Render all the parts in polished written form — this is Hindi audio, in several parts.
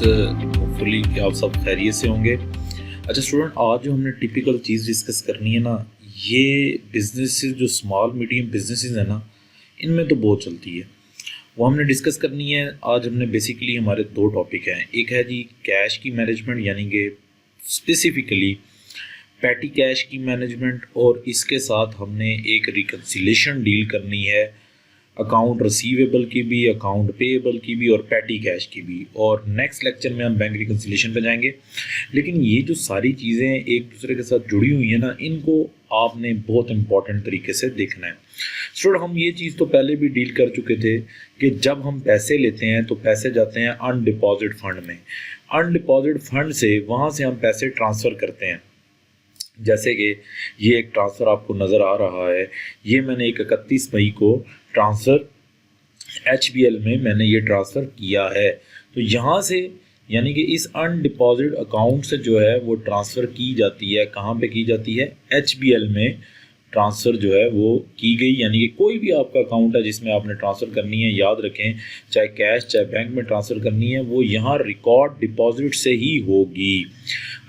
होपफुली कि आप सब खैरियत से होंगे। अच्छा स्टूडेंट, आज जो हमने टिपिकल चीज़ डिस्कस करनी है ना, ये बिजनेसेस जो स्मॉल मीडियम बिजनेसेस हैं ना, इनमें तो बहुत चलती है, वो हमने डिस्कस करनी है। आज हमने बेसिकली हमारे दो टॉपिक हैं, एक है जी कैश की मैनेजमेंट यानी कि स्पेसिफिकली पैटी कैश की मैनेजमेंट, और इसके साथ हमने एक रिकन्सिलेशन डील करनी है अकाउंट रिसीवेबल की भी, अकाउंट पेएबल की भी और पैटी कैश की भी। और नेक्स्ट लेक्चर में हम बैंक रिकन्सिलेशन पे जाएंगे। लेकिन ये जो सारी चीज़ें एक दूसरे के साथ जुड़ी हुई है ना, इनको आपने बहुत इंपॉर्टेंट तरीके से देखना है। स्टूडेंट, हम ये चीज़ तो पहले भी डील कर चुके थे कि जब हम पैसे लेते हैं तो पैसे जाते हैं अनडिपॉजिट फंड में। अनडिपॉजिट फंड से वहाँ से हम पैसे ट्रांसफ़र करते हैं। जैसे कि ये एक ट्रांसफ़र आपको नज़र आ रहा है, ये मैंने 31 मई को ट्रांसफ़र HBL में मैंने ये ट्रांसफ़र किया है। तो यहाँ से यानी कि इस अनडिपॉजिट अकाउंट से जो है वो ट्रांसफ़र की जाती है, कहाँ पे की जाती है? HBL में ट्रांसफ़र जो है वो की गई। यानी कि कोई भी आपका अकाउंट है जिसमें आपने ट्रांसफ़र करनी है, याद रखें चाहे कैश चाहे बैंक में ट्रांसफ़र करनी है, वो यहाँ रिकॉर्ड डिपॉजिट से ही होगी।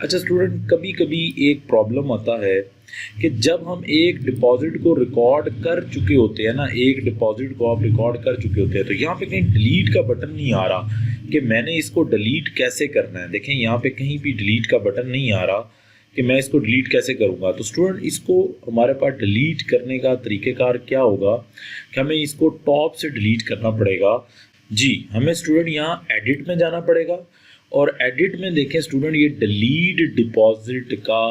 अच्छा स्टूडेंट, कभी कभी एक प्रॉब्लम आता है कि जब हम एक डिपॉजिट को रिकॉर्ड कर चुके होते हैं ना, एक डिपॉजिट को आप रिकॉर्ड कर चुके होते हैं, तो यहाँ पे कहीं डिलीट का बटन नहीं आ रहा कि मैंने इसको डिलीट कैसे करना है। देखें यहाँ पे कहीं भी डिलीट का बटन नहीं आ रहा कि मैं इसको डिलीट कैसे करूँगा। तो स्टूडेंट, इसको हमारे पास डिलीट करने का तरीक़ेकार क्या होगा कि हमें इसको टॉप से डिलीट करना पड़ेगा। जी, हमें स्टूडेंट यहाँ एडिट में जाना पड़ेगा, और एडिट में देखें स्टूडेंट, ये डिलीट डिपॉजिट का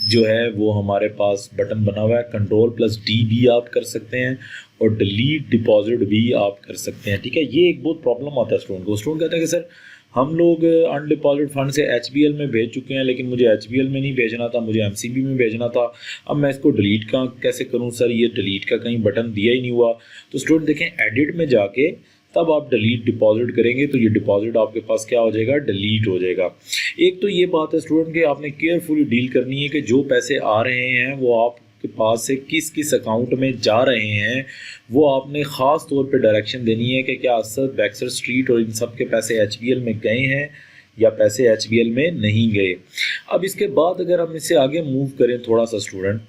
जो है वो हमारे पास बटन बना हुआ है। Ctrl+D भी आप कर सकते हैं और डिलीट डिपॉजिट भी आप कर सकते हैं, ठीक है। ये एक बहुत प्रॉब्लम आता है स्टूडेंट को। स्टूडेंट कहता है कि सर हम लोग अनडिपॉजिट फंड से HBL में भेज चुके हैं, लेकिन मुझे HBL में नहीं भेजना था, मुझे MCB में भेजना था। अब मैं इसको डिलीट का कैसे करूं सर? ये डिलीट का कहीं बटन दिया ही नहीं हुआ। तो स्टूडेंट देखें, एडिट में जाके तब आप डिलीट डिपॉजिट करेंगे तो ये डिपॉजिट आपके पास क्या हो जाएगा? डिलीट हो जाएगा। एक तो ये बात है स्टूडेंट कि आपने केयरफुली डील करनी है कि जो पैसे आ रहे हैं वो आपके पास से किस किस अकाउंट में जा रहे हैं, वो आपने ख़ास तौर पे डायरेक्शन देनी है कि क्या असद, बैक्सर स्ट्रीट और इन सब के पैसे HBL में गए हैं या पैसे HBL में नहीं गए। अब इसके बाद अगर हम इससे आगे मूव करें थोड़ा सा स्टूडेंट,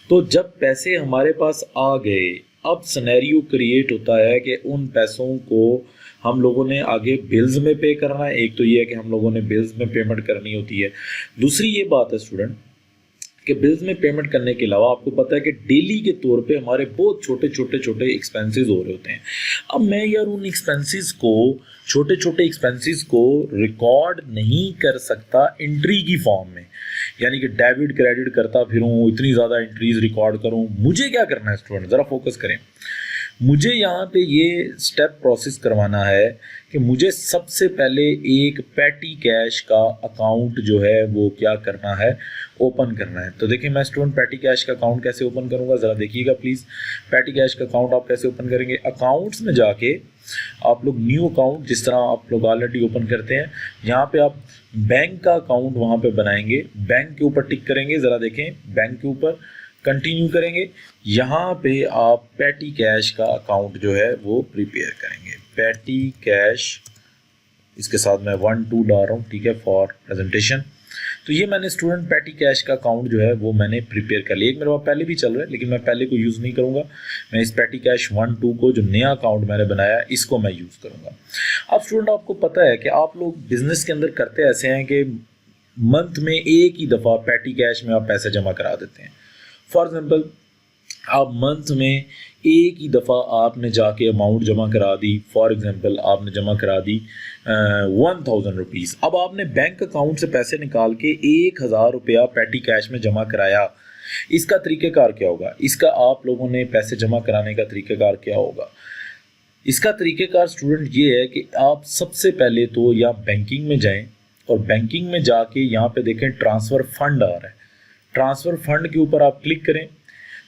तो जब पैसे हमारे पास आ गए, अब सिनेरियो क्रिएट होता है कि उन पैसों को हम लोगों ने आगे बिल्स में पे करना है। एक तो ये है कि हम लोगों ने बिल्स में पेमेंट करनी होती है। दूसरी ये बात है स्टूडेंट कि बिल्स में पेमेंट करने के अलावा आपको पता है कि डेली के तौर पे हमारे बहुत छोटे एक्सपेंसेस हो रहे होते हैं। अब मैं यार उन छोटे एक्सपेंसेस को रिकॉर्ड नहीं कर सकता एंट्री की फॉर्म में, यानी कि डेबिट क्रेडिट करता फिरूँ, इतनी ज़्यादा एंट्रीज रिकॉर्ड करूँ। मुझे क्या करना है स्टूडेंट, ज़रा फोकस करें। मुझे यहाँ पे ये स्टेप प्रोसेस करवाना है कि मुझे सबसे पहले एक पैटी कैश का अकाउंट जो है वो क्या करना है? ओपन करना है। तो देखिए मैं स्टूडेंट पैटी कैश का अकाउंट कैसे ओपन करूँगा, ज़रा देखिएगा प्लीज़। पैटी कैश का अकाउंट आप कैसे ओपन करेंगे? अकाउंट्स में जाके आप लोग न्यू अकाउंट, जिस तरह आप लोग ऑलरेडी ओपन करते हैं, यहाँ पे आप बैंक का अकाउंट वहाँ पे बनाएंगे, बैंक के ऊपर टिक करेंगे। ज़रा देखें, बैंक के ऊपर कंटिन्यू करेंगे, यहाँ पे आप पैटी कैश का अकाउंट जो है वो प्रिपेयर करेंगे। पैटी कैश, इसके साथ मैं 1 2 डाल रहा हूँ, ठीक है, फॉर प्रेजेंटेशन। तो ये मैंने स्टूडेंट पैटी कैश का अकाउंट जो है वो मैंने प्रिपेयर कर लिया। एक मेरे पास पहले भी चल रहा है, लेकिन मैं पहले को यूज़ नहीं करूँगा। मैं इस पैटी कैश 1 2 को, जो नया अकाउंट मैंने बनाया, इसको मैं यूज़ करूँगा। अब स्टूडेंट आपको पता है कि आप लोग बिजनेस के अंदर करते ऐसे हैं कि मंथ में एक ही दफ़ा पैटी कैश में आप पैसे जमा करा देते हैं। फॉर एग्जाम्पल, आप मंथ में एक ही दफ़ा आपने जाके अमाउंट जमा करा दी। फॉर एग्जांपल आपने जमा करा दी 1000 रुपीज़। अब आपने बैंक अकाउंट से पैसे निकाल के 1000 रुपया पैटी कैश में जमा कराया। इसका तरीक़ेकार क्या होगा? इसका आप लोगों ने पैसे जमा कराने का तरीक़ेकार क्या होगा? इसका तरीक़ेकार स्टूडेंट ये है कि आप सबसे पहले तो या बैंकिंग में जाएँ, और बैंकिंग में जाके यहाँ पे देखें ट्रांसफ़र फ़ंड आ रहा है। ट्रांसफ़र फ़ंड के ऊपर आप क्लिक करें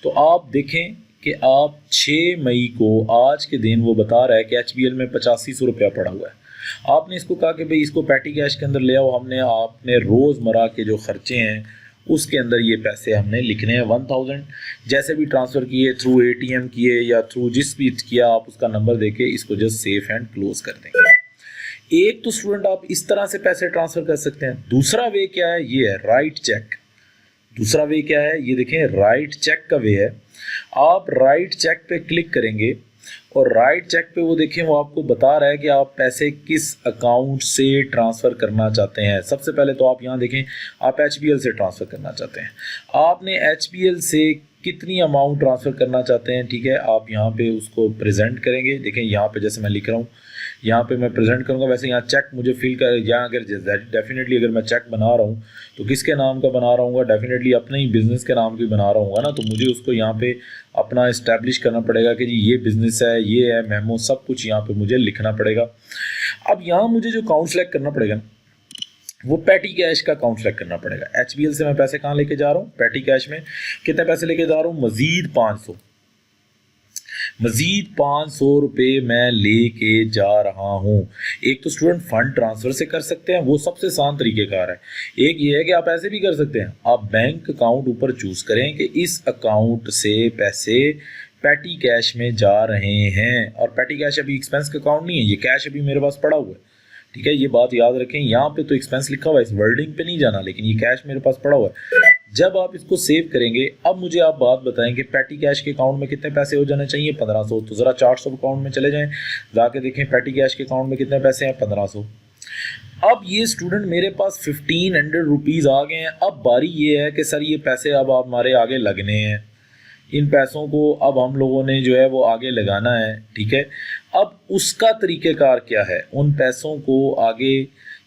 तो आप देखें कि आप 6 मई को, आज के दिन वो बता रहा है कि HBL में 8500 रुपया पड़ा हुआ है। आपने इसको कहा कि भाई इसको पैटी कैश के अंदर ले आओ, आपने रोज़मर्रा के जो खर्चे हैं उसके अंदर ये पैसे हमने लिखने हैं 1000। जैसे भी ट्रांसफ़र किए, थ्रू ATM किए या थ्रू जिस भी किया, आप उसका नंबर देके इसको जस्ट सेव एंड क्लोज कर देंगे। एक तो स्टूडेंट आप इस तरह से पैसे ट्रांसफर कर सकते हैं, दूसरा वे क्या है, ये है राइट चेक। दूसरा वे क्या है, ये देखें राइट चेक का वे है। आप राइट चेक पे क्लिक करेंगे और राइट चेक पे वो देखें, वो आपको बता रहा है कि आप पैसे किस अकाउंट से ट्रांसफ़र करना चाहते हैं। सबसे पहले तो आप यहाँ देखें, आप HBL से ट्रांसफ़र करना चाहते हैं, आपने HBL से कितनी अमाउंट ट्रांसफ़र करना चाहते हैं, ठीक है। आप यहाँ पे उसको प्रेजेंट करेंगे। देखें यहाँ पे जैसे मैं लिख रहा हूँ, यहाँ पे मैं प्रेजेंट करूँगा। वैसे यहाँ चेक मुझे फिल कर, यहाँ अगर डेफिनेटली अगर मैं चेक बना रहा हूँ तो किसके नाम का बना रहा हूँ, डेफिनेटली अपने ही बिज़नेस के नाम की बना रहा हूँ ना, तो मुझे उसको यहाँ पे अपना इस्टेब्लिश करना पड़ेगा कि जी ये बिज़नेस है, ये है मेमो, सब कुछ यहाँ पे मुझे लिखना पड़ेगा। अब यहाँ मुझे जो अकाउंट सेलेक्ट करना पड़ेगा ना, वो पैटी कैश का अकाउंट सेलेक्ट करना पड़ेगा। HBL से मैं पैसे कहाँ लेके जा रहा हूँ, पैटी कैश में कितने पैसे लेके जा रहा हूँ, मज़ीद 500 रुपये मैं लेके जा रहा हूँ। एक तो स्टूडेंट फंड ट्रांसफ़र से कर सकते हैं, वो सबसे आसान तरीक़ेकार है। एक ये है कि आप ऐसे भी कर सकते हैं, आप बैंक अकाउंट ऊपर चूज़ करें कि इस अकाउंट से पैसे पैटी कैश में जा रहे हैं, और पैटी कैश अभी एक्सपेंस का अकाउंट नहीं है, ये कैश अभी मेरे पास पड़ा हुआ है, ठीक है। ये बात याद रखें, यहाँ पे तो एक्सपेंस लिखा हुआ है, इस वर्डिंग पे नहीं जाना, लेकिन ये कैश मेरे पास पड़ा हुआ है। जब आप इसको सेव करेंगे, अब मुझे आप बात बताएं कि पैटी कैश के अकाउंट में कितने पैसे हो जाने चाहिए, 1500। तो ज़रा 400 अकाउंट में चले जाएं, जाके देखें पैटी कैश के अकाउंट में कितने पैसे हैं, 1500। अब ये स्टूडेंट मेरे पास 1500 रुपीज़ आ गए हैं। अब बारी ये है कि सर ये पैसे अब आप हमारे आगे लगने हैं, इन पैसों को अब हम लोगों ने जो है वो आगे लगाना है, ठीक है। अब उसका तरीक़ेकार क्या है, उन पैसों को आगे,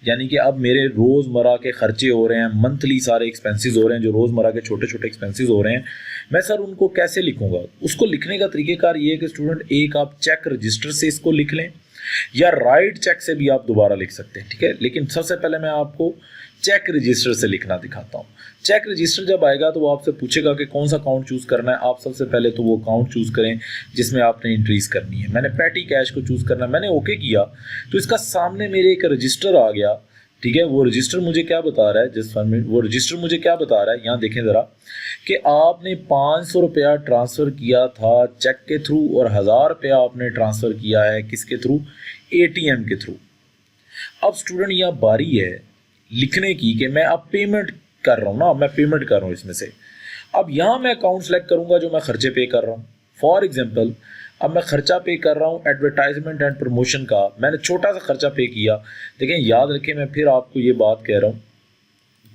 यानी कि अब मेरे रोज़मर्रा के ख़र्चे हो रहे हैं, मंथली सारे एक्सपेंसेस हो रहे हैं, जो रोज़मर्रा के छोटे छोटे एक्सपेंसेस हो रहे हैं, मैं सर उनको कैसे लिखूंगा। उसको लिखने का तरीक़ेकार ये है कि स्टूडेंट, एक आप चेक रजिस्टर से इसको लिख लें, या राइट चेक से भी आप दोबारा लिख सकते हैं, ठीक है। लेकिन सबसे पहले मैं आपको चेक रजिस्टर से लिखना दिखाता हूँ। चेक रजिस्टर जब आएगा तो वो आपसे पूछेगा कि कौन सा अकाउंट चूज़ करना है। आप सबसे पहले तो वो अकाउंट चूज़ करें जिसमें आपने एंट्रीज करनी है। मैंने पैटी कैश को चूज़ करना है, मैंने ओके किया तो इसका सामने मेरे एक रजिस्टर आ गया, ठीक है। वो रजिस्टर मुझे क्या बता रहा है, जस्ट 1 मिनट, वो रजिस्टर मुझे क्या बता रहा है, यहाँ देखें ज़रा, कि आपने 500 रुपया ट्रांसफ़र किया था चेक के थ्रू, और 1000 रुपया आपने ट्रांसफ़र किया है किसके थ्रू, ATM के थ्रू। अब स्टूडेंट यहाँ बारी है लिखने की कि मैं अब पेमेंट कर रहा हूँ ना, मैं पेमेंट कर रहा हूँ इसमें से। अब यहाँ मैं अकाउंट सेलेक्ट करूँगा जो मैं खर्चे पे कर रहा हूँ। फॉर एग्जांपल, अब मैं खर्चा पे कर रहा हूँ एडवर्टाइजमेंट एंड प्रमोशन का, मैंने छोटा सा खर्चा पे किया। देखें, याद रखें, मैं फिर आपको ये बात कह रहा हूँ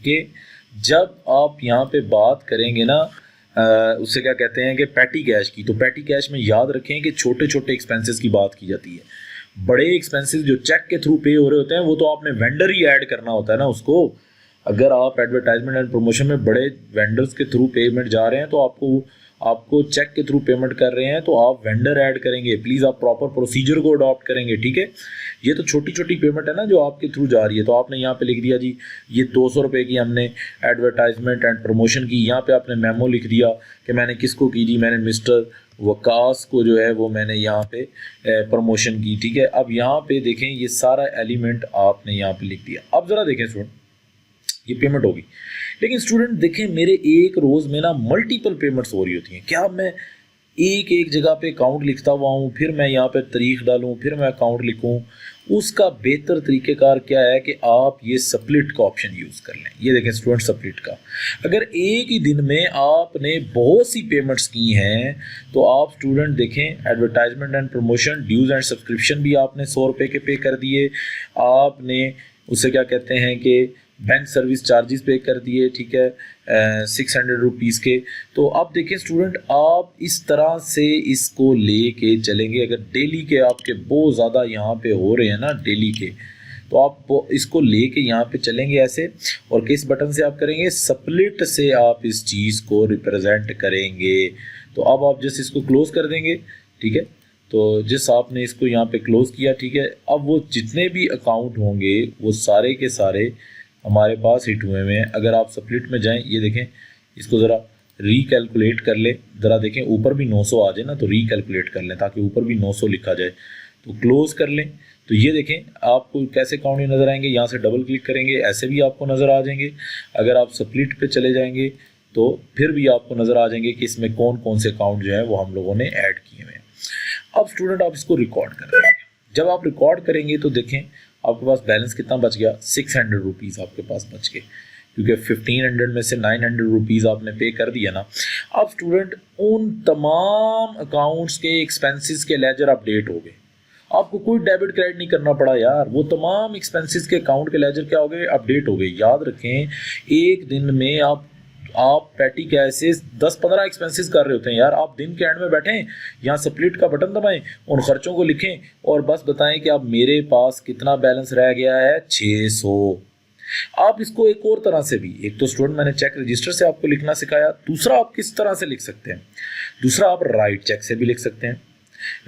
कि जब आप यहाँ पे बात करेंगे ना, उससे क्या कहते हैं कि पैटी कैश की, तो पैटी कैश में याद रखें कि छोटे छोटे एक्सपेंसेस की बात की जाती है। बड़े एक्सपेंसेस जो चेक के थ्रू पे हो रहे होते हैं वो तो आपने वेंडर ही ऐड करना होता है ना उसको। अगर आप एडवर्टाइजमेंट एंड प्रमोशन में बड़े वेंडर्स के थ्रू पेमेंट जा रहे हैं तो आपको चेक के थ्रू पेमेंट कर रहे हैं तो आप वेंडर ऐड करेंगे। प्लीज़ आप प्रॉपर प्रोसीजर को अडॉप्ट करेंगे, ठीक है। ये तो छोटी छोटी पेमेंट है ना जो आपके थ्रू जा रही है, तो आपने यहाँ पे लिख दिया जी ये 200 रुपये की हमने एडवर्टाइजमेंट एंड प्रमोशन की। यहाँ पे आपने मेमो लिख दिया कि मैंने किसको की जी, मैंने मिस्टर वकास को जो है वो मैंने यहाँ पे प्रमोशन की, ठीक है। अब यहाँ पे देखें ये सारा एलिमेंट आपने यहाँ पे लिख दिया। अब ज़रा देखें स्टूडेंट, ये पेमेंट होगी, लेकिन स्टूडेंट देखें मेरे एक रोज़ में ना मल्टीपल पेमेंट्स हो रही होती हैं। क्या मैं एक एक जगह पे अकाउंट लिखता हुआ हूँ, फिर मैं यहाँ पे तारीख डालूँ, फिर मैं अकाउंट लिखूँ? उसका बेहतर तरीक़ेकार क्या है कि आप ये स्प्लिट का ऑप्शन यूज़ कर लें। ये देखें स्टूडेंट, स्प्लिट का अगर एक ही दिन में आपने बहुत सी पेमेंट्स की हैं तो आप स्टूडेंट देखें advertisement and promotion, dues and subscription भी आपने 100 रुपये के पे कर दिए, आपने उससे क्या कहते हैं कि बैंक सर्विस चार्जेस पे कर दिए, ठीक है, 600 रुपीज़ के। तो अब देखें स्टूडेंट, आप इस तरह से इसको ले के चलेंगे। अगर डेली के आपके बहुत ज़्यादा यहाँ पे हो रहे हैं ना डेली के, तो आप इसको ले के यहाँ पे चलेंगे ऐसे, और किस बटन से आप करेंगे, स्प्लिट से आप इस चीज़ को रिप्रेजेंट करेंगे। तो अब आप जस्ट इसको क्लोज़ कर देंगे, ठीक है। तो जिस आपने इसको यहाँ पे क्लोज़ किया, ठीक है, अब वो जितने भी अकाउंट होंगे वो सारे के सारे हमारे पास हिट हुए हैं। अगर आप स्प्लिट में जाएं, ये देखें, इसको ज़रा रीकैलकुलेट कर ले, ज़रा देखें ऊपर भी 900 आ जाए ना, तो रीकैलकुलेट कर लें ताकि ऊपर भी 900 लिखा जाए। तो क्लोज़ कर लें, तो ये देखें आपको कैसे अकाउंट नज़र आएंगे। यहाँ से डबल क्लिक करेंगे, ऐसे भी आपको नज़र आ जाएंगे। अगर आप स्प्लिट पे चले जाएंगे तो फिर भी आपको नज़र आ जाएंगे कि इसमें कौन कौन से अकाउंट जो है वो हम लोगों ने ऐड किए हुए हैं। अब स्टूडेंट आप इसको रिकॉर्ड करेंगे। जब आप रिकॉर्ड करेंगे तो देखें आपके पास बैलेंस कितना बच गया, 600 रुपीज़ आपके पास बच गए, क्योंकि 1500 में से 900 रुपीज़ आपने पे कर दिया ना। अब स्टूडेंट उन तमाम अकाउंट्स के एक्सपेंसेस के लेजर अपडेट हो गए, आपको कोई डेबिट क्रेडिट नहीं करना पड़ा यार, वो तमाम एक्सपेंसेस के अकाउंट के लेजर क्या हो गए, अपडेट हो गए। याद रखें, एक दिन में आप पैटी कैश से 10-15 एक्सपेंसेस कर रहे होते हैं यार। आप दिन के एंड में बैठें, यहाँ स्प्लिट का बटन दबाएं, उन खर्चों को लिखें और बस बताएं कि अब मेरे पास कितना बैलेंस रह गया है, 600। आप इसको एक और तरह से भी, एक तो स्टूडेंट मैंने चेक रजिस्टर से आपको लिखना सिखाया, दूसरा आप किस तरह से लिख सकते हैं, दूसरा आप राइट चेक से भी लिख सकते हैं।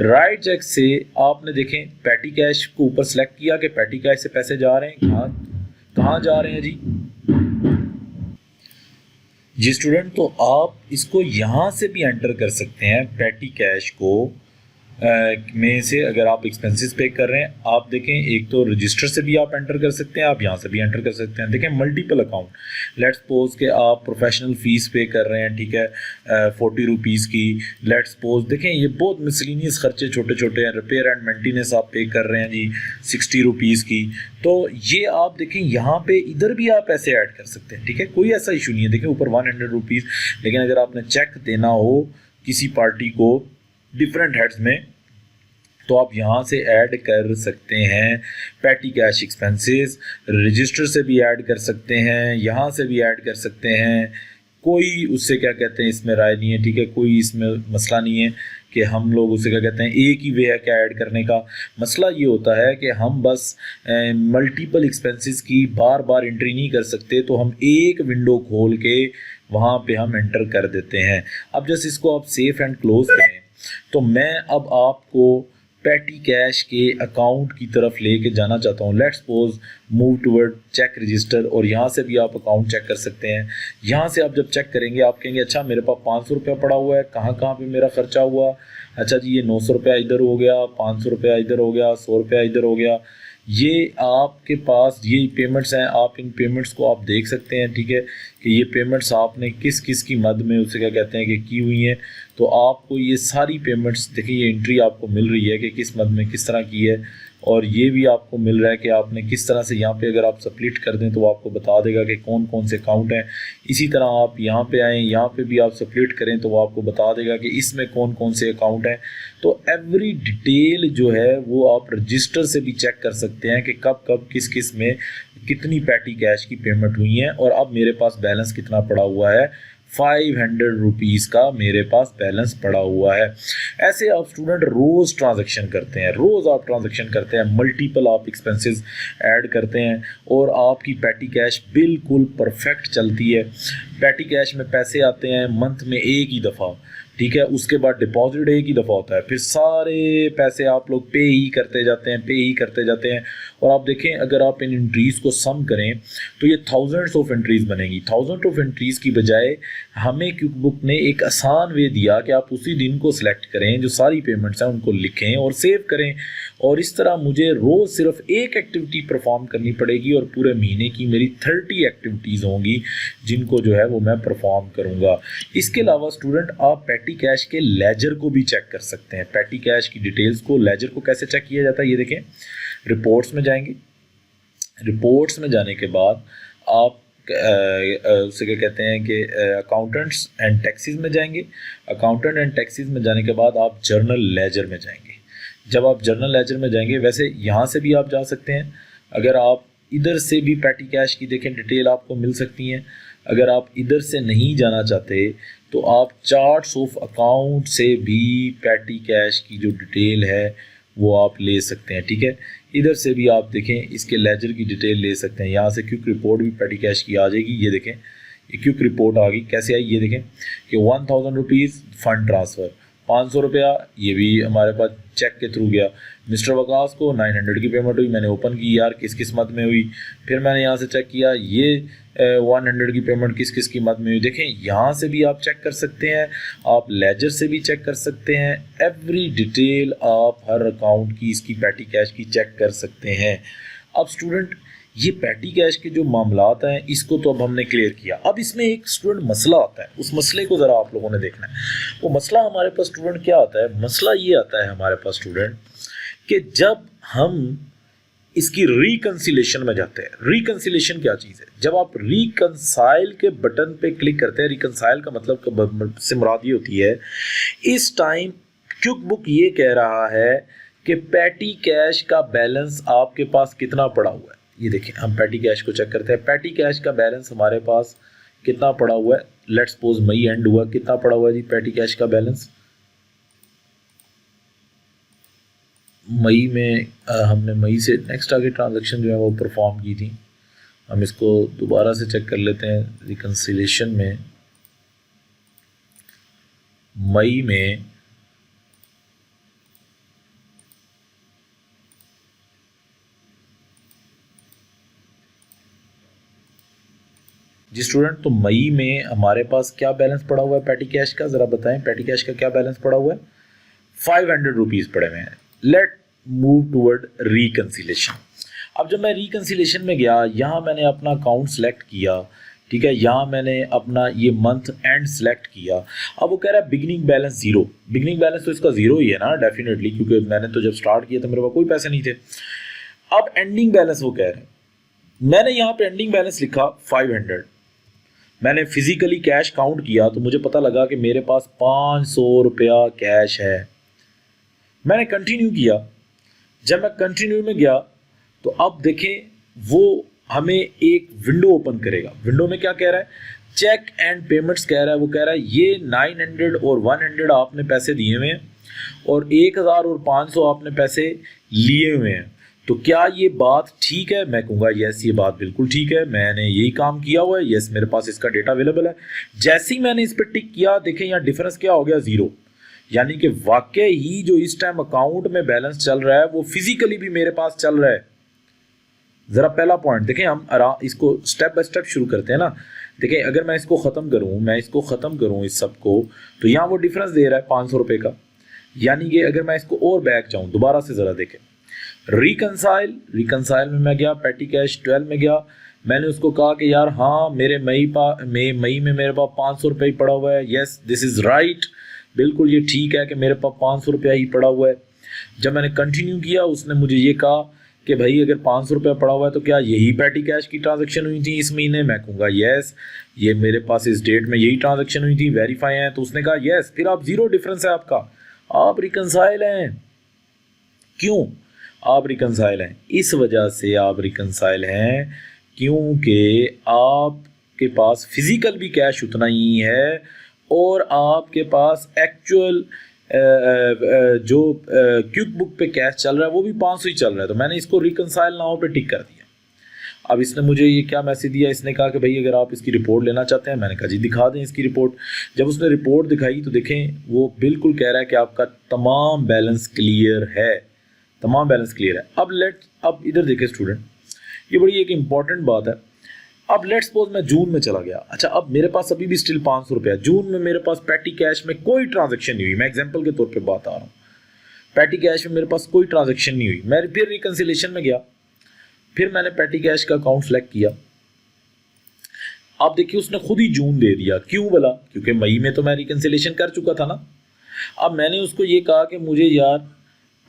राइट चेक से आपने देखें पैटी कैश को ऊपर सेलेक्ट किया कि पैटी कैश से पैसे जा रहे हैं, कहाँ जा रहे हैं जी स्टूडेंट। तो आप इसको यहाँ से भी एंटर कर सकते हैं, पैटी कैश को में से अगर आप एक्सपेंसेस पे कर रहे हैं, आप देखें एक तो रजिस्टर से भी आप एंटर कर सकते हैं, आप यहाँ से भी एंटर कर सकते हैं। देखें मल्टीपल अकाउंट, लेट्स सपोज कि आप प्रोफेशनल फ़ीस पे कर रहे हैं, ठीक है, 40 रुपीज़ की। लेट्स सपोज देखें ये बहुत मिसलिनियस खर्चे छोटे छोटे हैं, रिपेयर एंड मेंटेनेंस आप पे कर रहे हैं जी 60 रुपीज़ की। तो ये आप देखें यहाँ पे इधर भी आप ऐसे ऐड कर सकते हैं, ठीक है, कोई ऐसा इशू नहीं है। देखें ऊपर 100 रुपीज़, लेकिन अगर आपने चेक देना हो किसी पार्टी को डिफरेंट हेड्स में, तो आप यहाँ से ऐड कर सकते हैं पैटी कैश एक्सपेंसेस, रजिस्टर से भी ऐड कर सकते हैं, यहाँ से भी ऐड कर सकते हैं। कोई उससे क्या कहते हैं इसमें राय नहीं है, ठीक है, कोई इसमें मसला नहीं है कि हम लोग उसे क्या कहते हैं, एक ही वे है क्या ऐड करने का। मसला ये होता है कि हम बस मल्टीपल एक्सपेंसेस की बार बार एंट्री नहीं कर सकते, तो हम एक विंडो खोल के वहाँ पे हम एंटर कर देते हैं। अब जैसे इसको आप सेफ एंड क्लोज करें, तो मैं अब आपको पैटी कैश के अकाउंट की तरफ लेके जाना चाहता हूँ। Let's suppose move toward cheque register, और यहाँ से भी आप अकाउंट चेक कर सकते हैं। यहाँ से आप जब चेक करेंगे आप कहेंगे अच्छा मेरे पास 500 रुपया पड़ा हुआ है, कहाँ कहाँ पे मेरा खर्चा हुआ, अच्छा जी ये 900 रुपया इधर हो गया, 500 रुपया इधर हो गया, 100 रुपया इधर हो गया। ये आपके पास ये पेमेंट्स हैं, आप इन पेमेंट्स को आप देख सकते हैं, ठीक है, कि ये पेमेंट्स आपने किस किस की मद में उसे क्या कहते हैं कि की हुई हैं। तो आपको ये सारी पेमेंट्स देखिए, ये एंट्री आपको मिल रही है कि किस मद में किस तरह की है, और ये भी आपको मिल रहा है कि आपने किस तरह से यहाँ पे अगर आप स्प्लिट कर दें तो वो आपको बता देगा कि कौन कौन से अकाउंट हैं। इसी तरह आप यहाँ पे आएँ, यहाँ पे भी आप स्प्लिट करें तो वो आपको बता देगा कि इसमें कौन कौन से अकाउंट हैं। तो एवरी डिटेल जो है वो आप रजिस्टर से भी चेक कर सकते हैं कि कब कब किस किस में कितनी पैटी कैश की पेमेंट हुई है, और अब मेरे पास बैलेंस कितना पड़ा हुआ है, 500 रुपीज़ का मेरे पास बैलेंस पड़ा हुआ है। ऐसे आप स्टूडेंट रोज़ ट्रांजैक्शन करते हैं, रोज़ आप ट्रांजैक्शन करते हैं, मल्टीपल आप एक्सपेंसेस ऐड करते हैं, और आपकी पैटी कैश बिल्कुल परफेक्ट चलती है। पैटी कैश में पैसे आते हैं मंथ में एक ही दफ़ा, ठीक है, उसके बाद डिपॉजिट एक ही दफ़ा होता है, फिर सारे पैसे आप लोग पे ही करते जाते हैं, पे ही करते जाते हैं। और आप देखें अगर आप इन एंट्रीज़ को सम करें तो ये थाउजेंड्स ऑफ एंट्रीज़ बनेगी। थाउजेंड ऑफ एंट्रीज़ की बजाय हमें क्विक बुक ने एक आसान वे दिया कि आप उसी दिन को सिलेक्ट करें, जो सारी पेमेंट्स हैं उनको लिखें और सेव करें, और इस तरह मुझे रोज़ सिर्फ एक एक्टिविटी परफॉर्म करनी पड़ेगी और पूरे महीने की मेरी 30 एक्टिविटीज़ होंगी जिनको जो है वो मैं परफॉर्म करूँगा। इसके अलावा स्टूडेंट आप पैटी कैश के लेजर को भी चेक कर सकते हैं। पैटी कैश की डिटेल्स को, लेजर को कैसे चेक किया जाता है, ये देखें, रिपोर्ट्स में जाएंगे, रिपोर्ट्स में जाने के बाद आप उसे क्या कहते हैं कि अकाउंटेंट्स एंड टैक्सेस में जाएंगे। अकाउंटेंट एंड टैक्सेस में जाने के बाद आप जर्नल लेजर में जाएंगे। जब आप जर्नल लेजर में जाएंगे, वैसे यहाँ से भी आप जा सकते हैं, अगर आप इधर से भी पैटी कैश की देखें डिटेल आपको मिल सकती हैं। अगर आप इधर से नहीं जाना चाहते तो आप चार्ट्स ऑफ अकाउंट से भी पैटी कैश की जो डिटेल है वो आप ले सकते हैं, ठीक है। इधर से भी आप देखें इसके लेजर की डिटेल ले सकते हैं। यहाँ से क्विक रिपोर्ट भी पैटी कैश की आ जाएगी। ये देखें ये क्विक रिपोर्ट आ गई, कैसे आई ये देखें कि 1000 रुपीज़ फंड ट्रांसफ़र, 500 रुपया ये भी हमारे पास चेक के थ्रू गया। मिस्टर वकास को 900 की पेमेंट हुई, मैंने ओपन की यार किस किस मद में हुई, फिर मैंने यहाँ से चेक किया ये 100 की पेमेंट किस किस की मद में हुई। देखें यहाँ से भी आप चेक कर सकते हैं, आप लेजर से भी चेक कर सकते हैं, एवरी डिटेल आप हर अकाउंट की इसकी पैटी कैश की चेक कर सकते हैं। अब स्टूडेंट ये पैटी कैश के जो मामलात हैं इसको तो अब हमने क्लियर किया। अब इसमें एक स्टूडेंट मसला आता है, उस मसले को ज़रा आप लोगों ने देखना है। वो मसला हमारे पास स्टूडेंट क्या आता है, मसला ये आता है हमारे पास स्टूडेंट कि जब हम इसकी रिकंसिलेशन में जाते हैं। रिकंसिलेशन क्या चीज़ है? जब आप रिकंसाइल के बटन पे क्लिक करते हैं, रिकंसाइल का मतलब से मुराद ये होती है, इस टाइम क्विक बुक ये कह रहा है कि पैटी कैश का बैलेंस आपके पास कितना पड़ा हुआ है। ये देखें, हम पैटी कैश को चेक करते हैं। पैटी कैश का बैलेंस हमारे पास कितना पड़ा हुआ है? लेट्स सपोज मई एंड हुआ, कितना पड़ा हुआ है जी पैटी कैश का बैलेंस? मई में हमने मई से नेक्स्ट आगे ट्रांजैक्शन जो है वो परफॉर्म की थी। हम इसको दोबारा से चेक कर लेते हैं। रिकंसिलेशन में मई में जी स्टूडेंट, तो मई में हमारे पास क्या बैलेंस पड़ा हुआ है पैटी कैश का? ज़रा बताएं, पैटी कैश का क्या बैलेंस पड़ा हुआ है? 500 रुपीज़ पड़े हुए हैं। Let move toward reconciliation. अब जब मैं रिकंसिलेशन में गया, यहाँ मैंने अपना अकाउंट सेलेक्ट किया, ठीक है, यहाँ मैंने अपना ये मंथ एंड सेलेक्ट किया। अब वो कह रहा है beginning balance zero. Beginning balance तो इसका ज़ीरो ही है ना डेफिनेटली, क्योंकि मैंने तो जब स्टार्ट किया तो मेरे पास कोई पैसे नहीं थे। अब एंडिंग बैलेंस वो कह रहे हैं, मैंने यहाँ पे एंडिंग बैलेंस लिखा 500। मैंने फिजिकली कैश काउंट किया तो मुझे पता लगा कि मेरे पास 500 रुपया कैश है। मैंने कंटिन्यू किया। जब मैं कंटिन्यू में गया तो अब देखें वो हमें एक विंडो ओपन करेगा। विंडो में क्या कह रहा है? चेक एंड पेमेंट्स कह रहा है। वो कह रहा है ये 900 और 100 आपने पैसे दिए हुए हैं और 1000 और 500 आपने पैसे लिए हुए हैं। तो क्या ये बात ठीक है? मैं कहूँगा यस, ये बात बिल्कुल ठीक है, मैंने यही काम किया हुआ है, यस मेरे पास इसका डेटा अवेलेबल है। जैसे ही मैंने इस पर टिक किया, देखें यहाँ डिफरेंस क्या हो गया? ज़ीरो। यानी कि वाकई ही जो इस टाइम अकाउंट में बैलेंस चल रहा है वो फिजिकली भी मेरे पास चल रहा है। ज़रा पहला पॉइंट देखें, हम इसको स्टेप बाय स्टेप शुरू करते हैं ना। देखें, अगर मैं इसको ख़त्म करूँ इस सब को, तो यहाँ वो डिफरेंस दे रहा है 500 रुपये का। यानी कि अगर मैं इसको और बैक जाऊँ, दोबारा से ज़रा देखें, रिकंसाइल में मैं गया, पैटी कैश 12 में गया, मैंने उसको कहा कि यार हाँ मेरे मई में मेरे पास 500 रुपये ही पड़ा हुआ है। यस दिस इज़ राइट, बिल्कुल ये ठीक है कि मेरे पास 500 रुपया ही पड़ा हुआ है। जब मैंने कंटिन्यू किया, उसने मुझे ये कहा कि भाई अगर 500 रुपया पड़ा हुआ है तो क्या यही पैटी कैश की ट्रांजैक्शन हुई थी इस महीने? मैं कहूँगा यस, ये मेरे पास इस डेट में यही ट्रांजैक्शन हुई थी, वेरीफाई है। तो उसने कहा यस, फिर आप ज़ीरो डिफरेंस है आपका, आप रिकंसाइल हैं। क्यों आप रिकंसाइल हैं? इस वजह से आप रिकंसाइल हैं क्योंकि आपके पास फिजिकल भी कैश उतना ही है और आपके पास एक्चुअल जो क्विक बुक पे कैश चल रहा है वो भी 500 ही चल रहा है। तो मैंने इसको रिकंसाइल नाउ पे टिक कर दिया। अब इसने मुझे ये क्या मैसेज दिया? इसने कहा कि भाई अगर आप इसकी रिपोर्ट लेना चाहते हैं। मैंने कहा जी दिखा दें इसकी रिपोर्ट। जब उसने रिपोर्ट दिखाई तो देखें वो बिल्कुल कह रहा है कि आपका तमाम बैलेंस क्लियर है, तमाम बैलेंस क्लियर है। अब इधर देखें स्टूडेंट, ये बड़ी एक इंपॉर्टेंट बात है। अब लेट्स सपोज मैं जून में चला गया। अच्छा, अब मेरे पास अभी भी स्टिल 500 रुपया। जून में मेरे पास पैटी कैश में कोई ट्रांजैक्शन नहीं हुई। मैं एग्जांपल के तौर पे बात आ रहा हूँ, पैटी कैश में मेरे पास कोई ट्रांजैक्शन नहीं हुई। मैं फिर रिकंसिलेशन में गया, फिर मैंने पैटी कैश का अकाउंट सेलेक्ट किया। आप देखिए उसने खुद ही जून दे दिया। क्यों बोला? क्योंकि मई में तो मैं रिकंसिलेशन कर चुका था ना। अब मैंने उसको ये कहा कि मुझे यार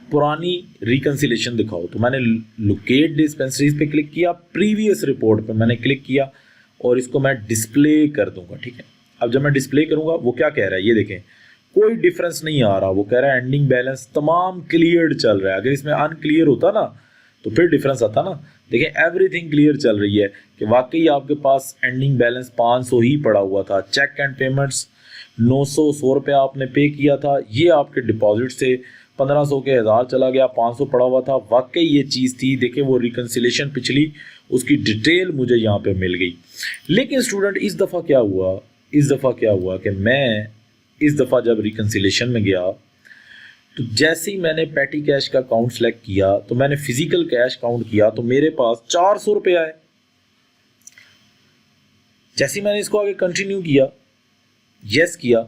पुरानी रिकंसिलेशन दिखाओ। तो मैंने लोकेट डिस्पेंसरीज पे क्लिक किया, प्रीवियस रिपोर्ट पे मैंने क्लिक किया और इसको मैं डिस्प्ले कर दूंगा। ठीक है, अब जब मैं डिस्प्ले करूंगा वो क्या कह रहा है ये देखें, कोई डिफरेंस नहीं आ रहा। वो कह रहा है एंडिंग बैलेंस तमाम क्लियर चल रहा है। अगर इसमें अनक्लियर होता ना तो फिर डिफरेंस आता ना। देखें एवरीथिंग क्लियर चल रही है कि वाकई आपके पास एंडिंग बैलेंस 500 ही पड़ा हुआ था। चेक एंड पेमेंट्स 900 रुपया आपने पे किया था, ये आपके डिपॉजिट से 1500 के 1000 चला गया, 500 पड़ा हुआ था। वाकई ये चीज़ थी। देखिए वो रिकंसिलेशन पिछली, उसकी डिटेल मुझे यहाँ पे मिल गई। लेकिन स्टूडेंट इस दफ़ा क्या हुआ कि मैं इस दफ़ा जब रिकंसिलेशन में गया तो जैसे ही मैंने पैटी कैश का अकाउंट सेलेक्ट किया तो मैंने फिजिकल कैश काउंट किया तो मेरे पास 400 रुपया है। जैसे ही मैंने इसको आगे कंटिन्यू किया, यस किया,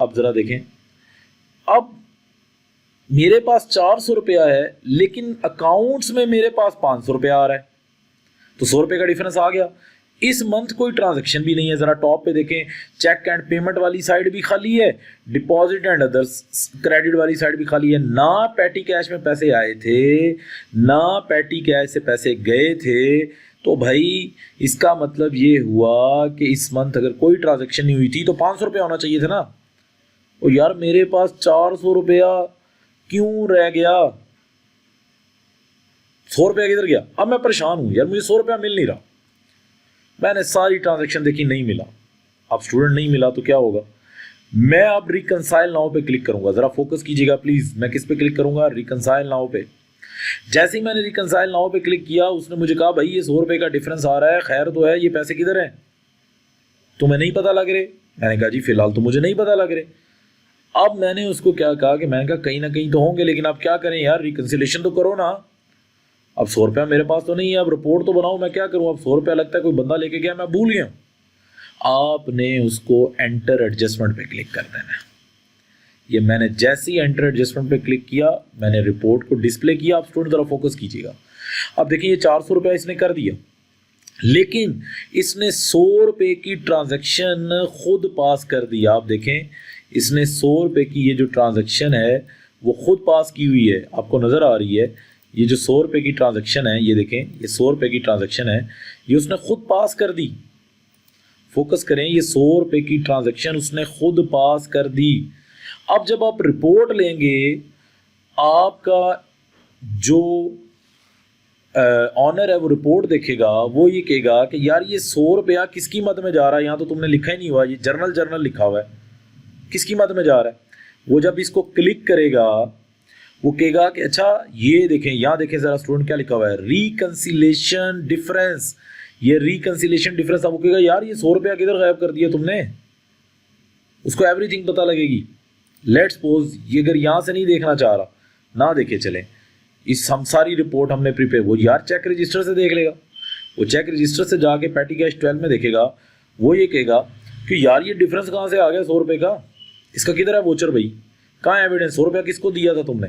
अब ज़रा देखें, अब मेरे पास 400 रुपया है लेकिन अकाउंट्स में मेरे पास 500 रुपया आ रहा है। तो 100 रुपये का डिफरेंस आ गया। इस मंथ कोई ट्रांजैक्शन भी नहीं है। ज़रा टॉप पे देखें, चेक एंड पेमेंट वाली साइड भी खाली है, डिपॉजिट एंड अदर्स क्रेडिट वाली साइड भी खाली है। ना पैटी कैश में पैसे आए थे, ना पैटी कैश से पैसे गए थे। तो भाई इसका मतलब ये हुआ कि इस मंथ अगर कोई ट्रांजैक्शन नहीं हुई थी तो 500 रुपया होना चाहिए था ना। और यार मेरे पास 400 रुपया क्यों रह गया, 100 रुपया किधर गया? अब मैं परेशान हूँ यार, मुझे 100 रुपया मिल नहीं रहा। मैंने सारी ट्रांजैक्शन देखी, नहीं मिला। अब स्टूडेंट नहीं मिला तो क्या होगा? मैं अब रिकंसाइल नाउ पे क्लिक करूंगा। जरा फोकस कीजिएगा प्लीज। मैं किस पे क्लिक करूंगा? रिकंसाइल नाउ पे। जैसे ही मैंने रिकंसाइल नाउ पे क्लिक किया, उसने मुझे कहा भाई ये 100 रुपए का डिफरेंस आ रहा है, खैर तो है, ये पैसे किधर हैं? तुम्हें नहीं पता लग रहे? मैंने कहा जी फिलहाल तो मुझे नहीं पता लग रहे। अब मैंने उसको क्या कहा कि मैंने कहा कहीं ना कहीं तो होंगे, लेकिन आप क्या करें यार, रिकंसिलेशन तो करो ना। अब 100 रुपया मेरे पास तो नहीं है, अब रिपोर्ट तो बनाओ, मैं क्या करूं? अब 100 रुपया लगता है कोई बंदा लेके गया, मैं भूल गया। आपने उसको एंटर एडजस्टमेंट पे क्लिक कर देना है। ये मैंने जैसे ही एंटर एडजस्टमेंट पे क्लिक किया, मैंने रिपोर्ट को डिस्प्ले किया। आप स्टूडेंट जरा फोकस कीजिएगा। अब देखिए ये 400 रुपया इसने कर दिया, लेकिन इसने 100 रुपये की ट्रांजैक्शन खुद पास कर दी। आप देखें, इसने 100 रुपये की ये जो ट्रांजैक्शन है वो खुद पास की हुई है। आपको नज़र आ रही है ये जो 100 रुपये की ट्रांजैक्शन है, ये देखें, ये 100 रुपये की ट्रांजैक्शन है, ये उसने खुद पास कर दी। फोकस करें, ये 100 रुपये की ट्रांजैक्शन उसने खुद पास कर दी। अब जब आप रिपोर्ट लेंगे, आपका जो ऑनर है वो रिपोर्ट देखेगा, वो ये कहेगा कि यार ये 100 रुपया किसकी मद में जा रहा है? यहाँ तो तुमने लिखा ही नहीं हुआ, ये जर्नल लिखा हुआ है, किसकी मद में जा रहा है? वो जब इसको क्लिक करेगा, वो कहेगा कि अच्छा ये देखें, यहाँ देखें ज़रा स्टूडेंट क्या लिखा हुआ है, रिकंसिलेशन डिफरेंस। ये रिकंसिलेशन डिफरेंस। अब वो कहेगा यार ये 100 रुपया किधर गायब कर दिया तुमने? उसको एवरीथिंग पता लगेगी। लेट्स सपोज ये अगर यहाँ से नहीं देखना चाह रहा, ना देखे चले, इस हम सारी रिपोर्ट हमने प्रिपेयर, वो यार चेक रजिस्टर से देख लेगा। वो चेक रजिस्टर से जाके पैटी कैश 12 में देखेगा, वो ये कहेगा कि यार ये डिफरेंस कहाँ से आ गया 100 रुपये का? इसका किधर है वोचर भाई? कहाँ है एविडेंस? 100 रुपया किसको दिया था तुमने?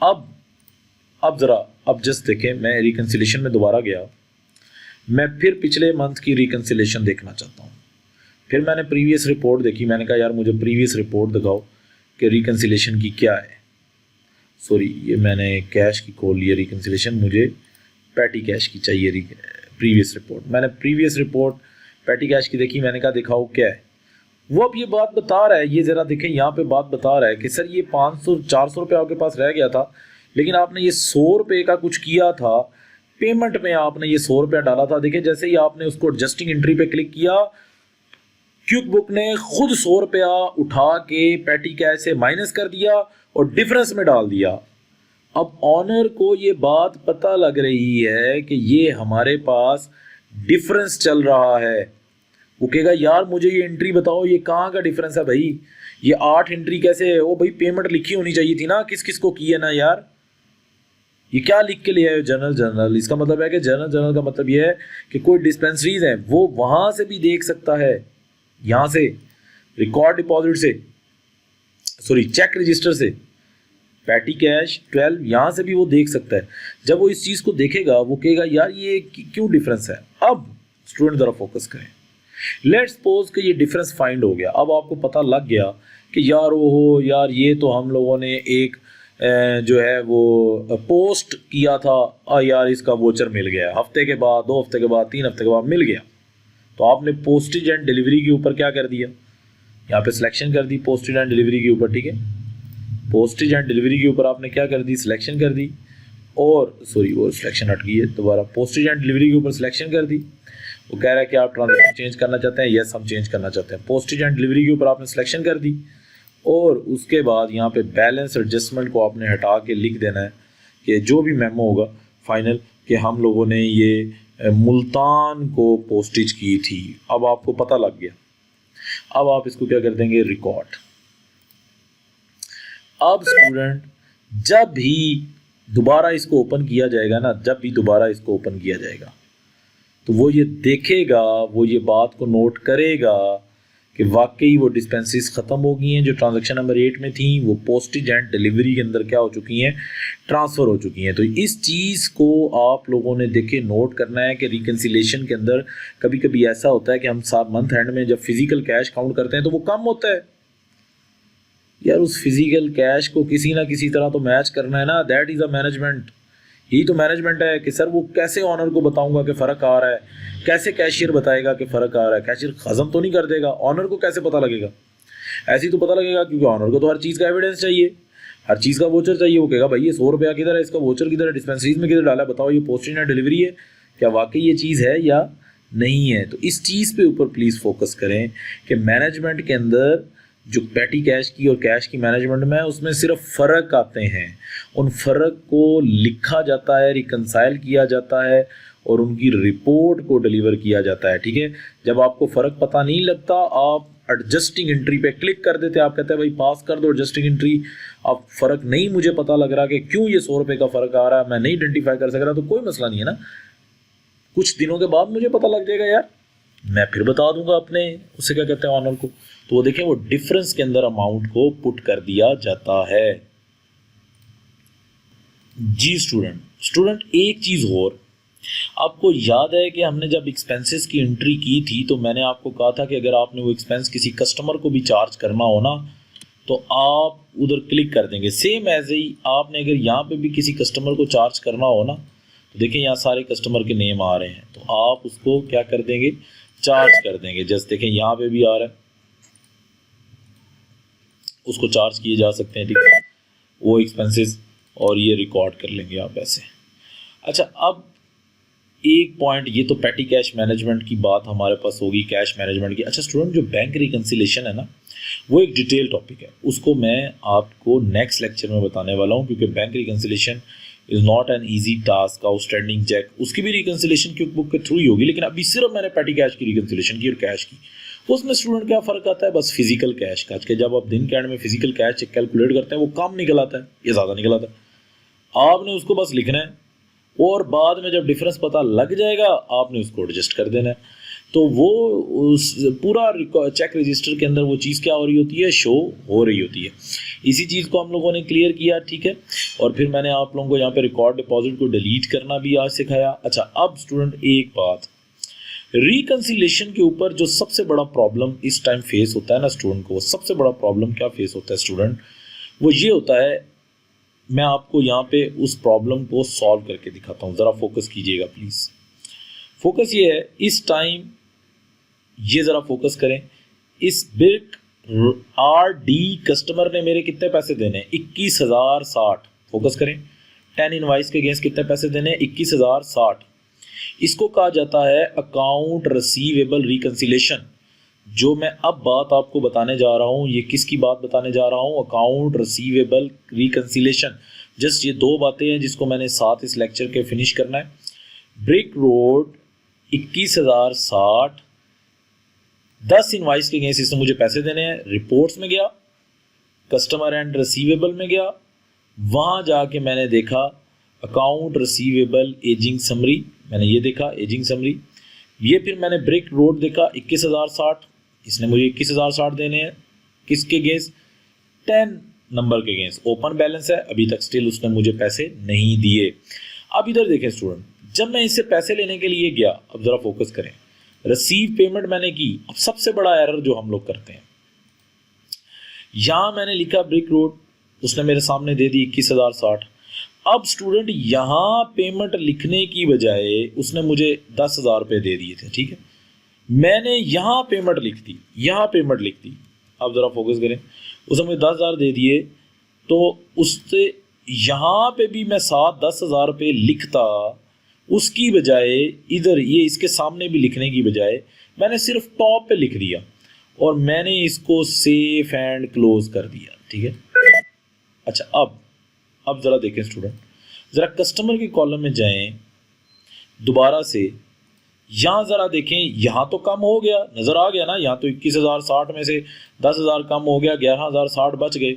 अब ज़रा अब जस्ट देखें, मैं रिकंसिलेशन में दोबारा गया, मैं फिर पिछले मंथ की रिकंसिलेशन देखना चाहता हूँ। फिर मैंने प्रीवियस रिपोर्ट देखी, मैंने कहा यार मुझे प्रीवियस रिपोर्ट दिखाओ कि रिकंसिलेशन की क्या है। सॉरी, ये मैंने कैश की खोल ली है रिकंसिलेशन, मुझे पैटी कैश की चाहिए प्रीवियस रिपोर्ट। मैंने प्रीवियस रिपोर्ट पैटी कैश की देखी, मैंने कहा दिखाओ क्या है। वो अब ये बात बता रहा है, ये ज़रा देखें, यहाँ पे बात बता रहा है कि सर ये 500-400 रुपये आपके पास रह गया था, लेकिन आपने ये 100 रुपये का कुछ किया था, पेमेंट में आपने ये 100 रुपया डाला था। देखिए जैसे ही आपने उसको एडजस्टिंग एंट्री पे क्लिक किया, क्विक बुक ने खुद 100 रुपया उठा के पैटी कैश से माइनस कर दिया और डिफरेंस में डाल दिया। अब ऑनर को ये बात पता लग रही है कि ये हमारे पास डिफरेंस चल रहा है। वो कहेगा यार मुझे ये एंट्री बताओ, ये कहाँ का डिफरेंस है भाई? ये 8 एंट्री कैसे है? ओ भाई पेमेंट लिखी होनी चाहिए थी ना, किस किस को की है ना यार। ये क्या लिख के ले आए हो? जर्नल। इसका मतलब है कि जर्नल का मतलब ये है कि कोई डिस्पेंसरीज हैं वो वहां से भी देख सकता है, यहाँ से रिकॉर्ड डिपॉजिट से, सॉरी चेक रजिस्टर से, पैटी कैश 12 यहाँ से भी वो देख सकता है। जब वो इस चीज़ को देखेगा, वो कहेगा यार ये क्यों डिफरेंस है। अब स्टूडेंट ज़रा फोकस करें। लेट्स सपोज कि ये डिफरेंस फाइंड हो गया। अब आपको पता लग गया कि यार ओहो यार ये तो हम लोगों ने एक जो है वो पोस्ट किया था, यार इसका वोचर मिल गया, हफ्ते के बाद, 2 हफ्ते के बाद, 3 हफ्ते के बाद मिल गया। तो आपने पोस्टेज एंड डिलीवरी के ऊपर क्या कर दिया, यहाँ पे सिलेक्शन कर दी पोस्टेज एंड डिलीवरी के ऊपर, ठीक है। पोस्टेज एंड डिलीवरी के ऊपर आपने क्या कर दी, सिलेक्शन कर दी, और सॉरी वो सिलेक्शन हट गई है, दोबारा पोस्टेज एंड डिलीवरी के ऊपर सिलेक्शन कर दी। वो कह रहा है कि आप ट्रांजेक्शन चेंज करना चाहते हैं, यस हम चेंज करना चाहते हैं। पोस्टेज एंड डिलीवरी के ऊपर आपने सिलेक्शन कर दी, और उसके बाद यहाँ पे बैलेंस एडजस्टमेंट को आपने हटा के लिख देना है कि जो भी मेमो होगा फाइनल कि हम लोगों ने ये मुल्तान को पोस्टेज की थी। अब आपको पता लग गया। अब आप इसको क्या कर देंगे, रिकॉर्ड। अब स्टूडेंट जब भी दोबारा इसको ओपन किया जाएगा ना, जब भी दोबारा इसको ओपन किया जाएगा तो वो ये देखेगा, वो ये बात को नोट करेगा कि वाकई वो डिस्पेंसरीज ख़त्म हो गई हैं जो ट्रांजैक्शन नंबर 8 में थी, वो पोस्टेज एंड डिलीवरी के अंदर क्या हो चुकी हैं, ट्रांसफ़र हो चुकी हैं। तो इस चीज़ को आप लोगों ने देखे नोट करना है कि रिकन्सिलेशन के अंदर कभी कभी ऐसा होता है कि हम साथ मंथ एंड में जब फिजिकल कैश काउंट करते हैं तो वो कम होता है यार, उस फिजिकल कैश को किसी ना किसी तरह तो मैच करना है ना, दैट इज़ अ मैनेजमेंट। यही तो मैनेजमेंट है कि सर वो कैसे ऑनर को बताऊंगा कि फ़र्क आ रहा है, कैसे कैशियर बताएगा कि फ़र्क आ रहा है, कैशियर हजम तो नहीं कर देगा, ऑनर को कैसे पता लगेगा, ऐसे ही तो पता लगेगा क्योंकि ऑनर को तो हर चीज़ का एविडेंस चाहिए, हर चीज़ का वोचर चाहिए। वो कहेगा भाई ये 100 रुपया किधर है, इसका वोचर किधर है, डिस्पेंसरीज में किधर डाला है, बताओ ये पोस्टेज या डिलीवरी है, क्या वाकई ये चीज़ है या नहीं है। तो इस चीज़ पे ऊपर प्लीज़ फोकस करें कि मैनेजमेंट के अंदर जो पैटी कैश की और कैश की मैनेजमेंट में उसमें सिर्फ फ़र्क आते हैं, उन फ़र्क को लिखा जाता है, रिकंसाइल किया जाता है और उनकी रिपोर्ट को डिलीवर किया जाता है। ठीक है, जब आपको फ़र्क पता नहीं लगता आप एडजस्टिंग एंट्री पे क्लिक कर देते हैं, आप कहते हैं भाई पास कर दो एडजस्टिंग एंट्री, अब फ़र्क नहीं मुझे पता लग रहा कि क्यों ये 100 रुपये का फ़र्क आ रहा है, मैं नहीं आइडेंटिफाई कर सक रहा, तो कोई मसला नहीं है ना, कुछ दिनों के बाद मुझे पता लग जाएगा यार, मैं फिर बता दूंगा अपने उससे क्या कहते हैं ऑनर को। तो वो देखें वो डिफरेंस के अंदर अमाउंट को पुट कर दिया जाता है। जी स्टूडेंट एक चीज़ और, आपको याद है कि हमने जब एक्सपेंसेस की एंट्री की थी तो मैंने आपको कहा था कि अगर आपने वो एक्सपेंस किसी कस्टमर को भी चार्ज करना हो ना तो आप उधर क्लिक कर देंगे। सेम एज ही आपने अगर यहाँ पे भी किसी कस्टमर को चार्ज करना हो ना तो देखिए यहाँ सारे कस्टमर के नेम आ रहे हैं, तो आप उसको क्या कर देंगे, चार्ज कर देंगे। जस्ट देखें यहाँ पे भी आ रहा है, उसको चार्ज किए जा सकते हैं। ठीक है, वो एक्सपेंसेस और ये रिकॉर्ड कर लेंगे आप ऐसे। अच्छा, अब एक पॉइंट, ये तो पैटी कैश मैनेजमेंट की बात हमारे पास होगी, कैश मैनेजमेंट की। अच्छा स्टूडेंट, जो बैंक रिकन्सिलेशन है ना वो एक डिटेल टॉपिक है, उसको मैं आपको नेक्स्ट लेक्चर में बताने वाला हूँ, क्योंकि bank reconciliation is not an easy task. Outstanding cheque उसकी भी रिकन्सिलेशन क्विक बुक के थ्रू ही होगी, लेकिन अभी सिर्फ मैंने पैटी कैश की रिकन्सिलेशन की और कैश की। तो उसमें स्टूडेंट क्या फ़र्क आता है, बस फिजिकल कैश का, कि जब आप दिन के एंड में फिजिकल कैश चेक कैलकुलेट करते हैं वो कम निकल आता है या ज़्यादा निकल आता है, आपने उसको बस लिखना है और बाद में जब डिफरेंस पता लग जाएगा आपने उसको एडजस्ट कर देना है। तो वो उस पूरा चेक रजिस्टर के अंदर वो चीज़ क्या हो रही होती है, शो हो रही होती है। इसी चीज़ को हम लोगों ने क्लियर किया। ठीक है, और फिर मैंने आप लोगों को यहाँ पे रिकॉर्ड डिपॉजिट को डिलीट करना भी आज सिखाया। अच्छा, अब स्टूडेंट एक बात, रिकन्सिलेशन के ऊपर जो सबसे बड़ा प्रॉब्लम इस टाइम फेस होता है ना स्टूडेंट को, सबसे बड़ा प्रॉब्लम क्या फेस होता है स्टूडेंट, वो ये होता है, मैं आपको यहाँ पे उस प्रॉब्लम को सॉल्व करके दिखाता हूँ, ज़रा फोकस कीजिएगा प्लीज़। फोकस ये है इस टाइम, ये ज़रा फोकस करें, इस बिग RD कस्टमर ने मेरे कितने पैसे देने, 21,060। फोकस करें, 10 इनवाइस के अगेंस्ट कितने पैसे देने, 21,060। इसको कहा जाता है अकाउंट रिसीवेबल रिकन्सिलेशन। जो मैं अब बात आपको बताने जा रहा हूँ, ये किसकी बात बताने जा रहा हूँ, अकाउंट रिसीवेबल रिकन्सिलेशन। जस्ट ये दो बातें हैं जिसको मैंने साथ इस लेक्चर के फिनिश करना है। ब्रिक रोड 21,060, 10 इनवाइस के अगेंस्ट इसने मुझे पैसे देने हैं। रिपोर्ट्स में गया, कस्टमर एंड रिसीवेबल में गया, वहाँ जाके मैंने देखा अकाउंट रिसीवेबल एजिंग समरी, मैंने ये देखा एजिंग समरी। ये फिर मैंने ब्रिक रोड देखा 21,060, इसने मुझे 21,060 देने हैं, किसके अगेंस्ट, 10 नंबर के अगेंस्ट। ओपन बैलेंस है, अभी तक स्टिल उसने मुझे पैसे नहीं दिए। अब इधर देखें स्टूडेंट, जब मैं इससे पैसे लेने के लिए गया, अब ज़रा फोकस करें, रिसीव पेमेंट मैंने की। अब सबसे बड़ा एरर जो हम लोग करते हैं, यहाँ मैंने लिखा ब्रिक रोड, उसने मेरे सामने दे दी 21,060। अब स्टूडेंट यहाँ पेमेंट लिखने की बजाय उसने मुझे 10,000 रुपये दे दिए थे। ठीक है, मैंने यहाँ पेमेंट लिख दी, यहाँ पेमेंट लिख दी। अब ज़रा फोकस करें, उसने मुझे 10,000 दे दिए, तो उससे यहाँ पे भी मैं साथ 10,000 रुपये लिखता, उसकी बजाय इधर ये इसके सामने भी लिखने की बजाय मैंने सिर्फ टॉप पे लिख दिया और मैंने इसको सेफ एंड क्लोज कर दिया। ठीक है, अच्छा अब ज़रा देखें स्टूडेंट, ज़रा कस्टमर के कॉलम में जाएं दोबारा से, यहाँ ज़रा देखें, यहाँ तो कम हो गया, नज़र आ गया ना, यहाँ तो 21,060 में से 10,000 कम हो गया, 11,060 बच गए।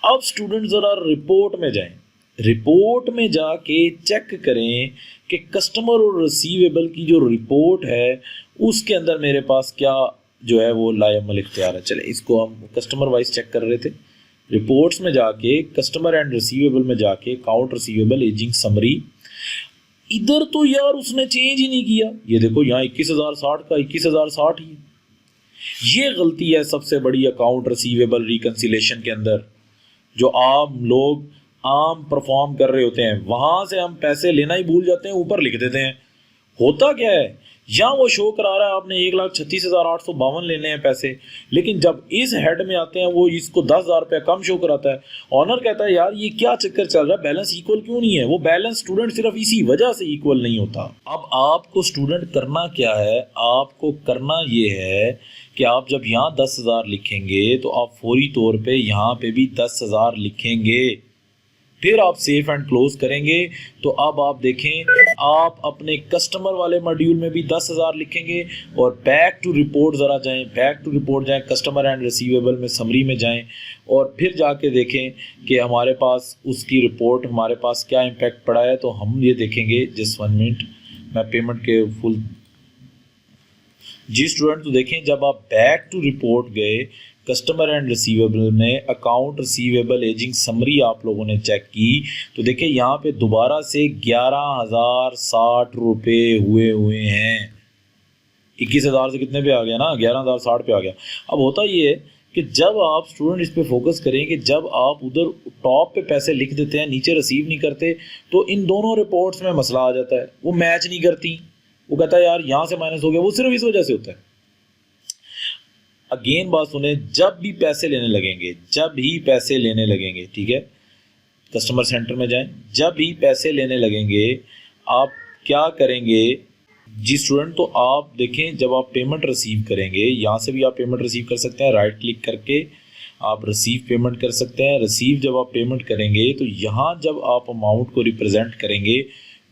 अब स्टूडेंट ज़रा रिपोर्ट में जाएं, रिपोर्ट में जाके चेक करें कि कस्टमर और रिसीवेबल की जो रिपोर्ट है उसके अंदर मेरे पास क्या जो है वो लायमल इख्तियार है। चले इसको हम कस्टमर वाइज चेक कर रहे थे। रिपोर्ट्स में जाके कस्टमर एंड रिसीवेबल में जाके अकाउंट रिसीवेबल एजिंग समरी, इधर तो यार उसने चेंज ही नहीं किया। ये देखो यहाँ 21,060 का 21,060 ही। ये गलती है सबसे बड़ी अकाउंट रिसीवेबल रिकंसिलेशन के अंदर, जो आम लोग आम परफॉर्म कर रहे होते हैं, वहां से हम पैसे लेना ही भूल जाते हैं, ऊपर लिख देते हैं। होता क्या है, या वो शो करा रहा है आपने 1,36,852 लेने हैं पैसे, लेकिन जब इस हेड में आते हैं वो इसको 10,000 रुपया कम शो कराता है। ऑनर कहता है यार ये क्या चक्कर चल रहा है, बैलेंस इक्वल क्यों नहीं है। वो बैलेंस स्टूडेंट सिर्फ इसी वजह से इक्वल नहीं होता। अब आपको स्टूडेंट करना क्या है, आपको करना ये है कि आप जब यहाँ 10,000 लिखेंगे तो आप फौरी तौर पे यहाँ पे भी 10,000 लिखेंगे, फिर आप सेफ एंड क्लोज करेंगे। तो अब आप देखें, आप अपने कस्टमर वाले मॉड्यूल में भी 10,000 लिखेंगे और बैक टू रिपोर्ट ज़रा जाएं, बैक टू रिपोर्ट जाएं, कस्टमर एंड रिसीवेबल में समरी में जाएं और फिर जाके देखें कि हमारे पास उसकी रिपोर्ट हमारे पास क्या इम्पैक्ट पड़ा है। तो हम ये देखेंगे, जिस 1 मिनट मैं पेमेंट के फुल जी स्टूडेंट, तो देखें जब आप बैक टू रिपोर्ट गए कस्टमर एंड रिसीवेबल में अकाउंट रिसीवेबल एजिंग समरी आप लोगों ने चेक की, तो देखिए यहाँ पे दोबारा से 11,060 रुपये हुए हैं। 21,000 से कितने पे आ गया ना, 11,060 पे आ गया। अब होता ये है कि जब आप स्टूडेंट इस पे फोकस करें कि जब आप उधर टॉप पे पैसे लिख देते हैं, नीचे रिसीव नहीं करते, तो इन दोनों रिपोर्ट्स में मसला आ जाता है, वो मैच नहीं करती। वो कहता है यार यहाँ से माइनस हो गया, वो सिर्फ इस वजह से होता है। अगेन बात सुने, जब भी पैसे लेने लगेंगे, जब ही पैसे लेने लगेंगे, ठीक है, कस्टमर सेंटर में जाएं, जब ही पैसे लेने लगेंगे आप क्या करेंगे जी स्टूडेंट, तो आप देखें जब आप पेमेंट रिसीव करेंगे, यहाँ से भी आप पेमेंट रिसीव कर सकते हैं, राइट क्लिक करके आप रिसीव पेमेंट कर सकते हैं। रिसीव जब आप पेमेंट करेंगे तो यहाँ जब आप अमाउंट को रिप्रेजेंट करेंगे,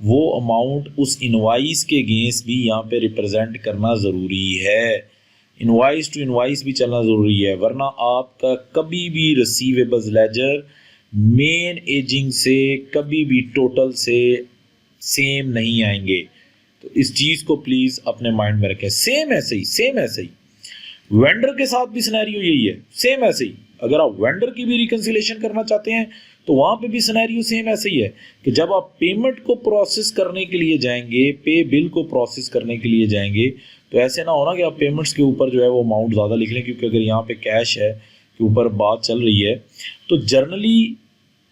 वो अमाउंट उस इनवाइस के अगेंस्ट भी यहाँ पे रिप्रेजेंट करना ज़रूरी है। इनवाइस टू इनवाइस भी चलना ज़रूरी है, वरना आपका कभी भी रिसीवेबल्स लेजर मेन एजिंग से कभी भी टोटल से सेम नहीं आएंगे। तो इस चीज़ को प्लीज़ अपने माइंड में रखें। सेम ऐसे ही वेंडर के साथ भी सिनेरियो यही है, सेम ऐसे ही। अगर आप वेंडर की भी रिकंसिलेशन करना चाहते हैं तो वहाँ पे भी सिनेरियो सेम ऐसे ही है कि जब आप पेमेंट को प्रोसेस करने के लिए जाएंगे, पे बिल को प्रोसेस करने के लिए जाएंगे, तो ऐसे ना होना कि आप पेमेंट्स के ऊपर जो है वो अमाउंट ज़्यादा लिख लें, क्योंकि अगर यहाँ पे कैश है के ऊपर बात चल रही है, तो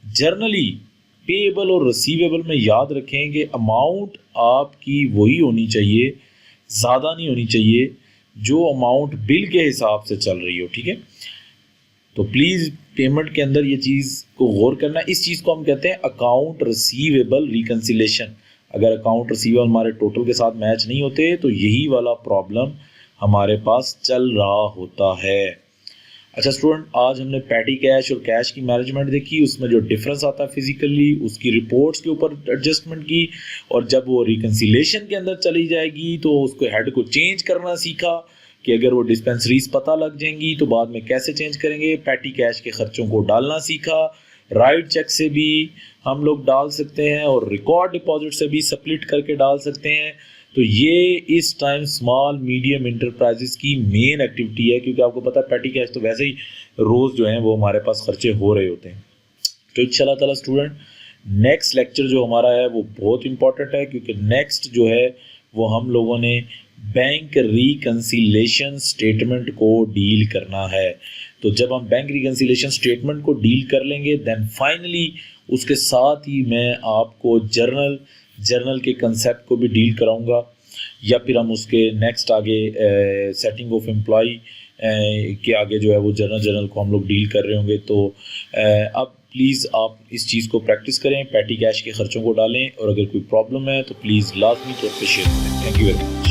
जर्नली पेएबल और रिसीवेबल में याद रखें कि अमाउंट आपकी वही होनी चाहिए, ज़्यादा नहीं होनी चाहिए, जो अमाउंट बिल के हिसाब से चल रही हो, ठीक है। तो प्लीज़ पेमेंट के अंदर ये चीज़ को गौर करना। इस चीज़ को हम कहते हैं अकाउंट रिसीवेबल रिकंसिलेशन। अगर अकाउंट रिसीवेबल हमारे टोटल के साथ मैच नहीं होते तो यही वाला प्रॉब्लम हमारे पास चल रहा होता है। अच्छा स्टूडेंट, आज हमने पैटी कैश और कैश की मैनेजमेंट देखी, उसमें जो डिफरेंस आता है फिजिकली, उसकी रिपोर्ट्स के ऊपर एडजस्टमेंट की, और जब वो रिकंसिलेशन के अंदर चली जाएगी तो उसको हेड को चेंज करना सीखा कि अगर वो डिस्पेंसरीज पता लग जाएंगी तो बाद में कैसे चेंज करेंगे। पैटी कैश के खर्चों को डालना सीखा, राइट चेक से भी हम लोग डाल सकते हैं और रिकॉर्ड डिपॉजिट से भी स्प्लिट करके डाल सकते हैं। तो ये इस टाइम स्मॉल मीडियम इंटरप्राइजेस की मेन एक्टिविटी है, क्योंकि आपको पता है पैटी कैश तो वैसे ही रोज़ जो है वो हमारे पास खर्चे हो रहे होते हैं। तो इंशाल्लाह ताला स्टूडेंट, नेक्स्ट लेक्चर जो हमारा है वो बहुत इंपॉर्टेंट है, क्योंकि नेक्स्ट जो है वो हम लोगों ने बैंक रिकंसिलेशन स्टेटमेंट को डील करना है। तो जब हम बैंक रिकंसिलेशन स्टेटमेंट को डील कर लेंगे, देन फाइनली उसके साथ ही मैं आपको जर्नल के कंसेप्ट को भी डील कराऊंगा, या फिर हम उसके नेक्स्ट आगे सेटिंग ऑफ एम्प्लॉय के आगे जो है वो जर्नल को हम लोग डील कर रहे होंगे। तो अब प्लीज़ आप इस चीज़ को प्रैक्टिस करें, पैटी कैश के खर्चों को डालें, और अगर कोई प्रॉब्लम है तो प्लीज़ लाजमी तौर पे शेयर करें। Thank you very much.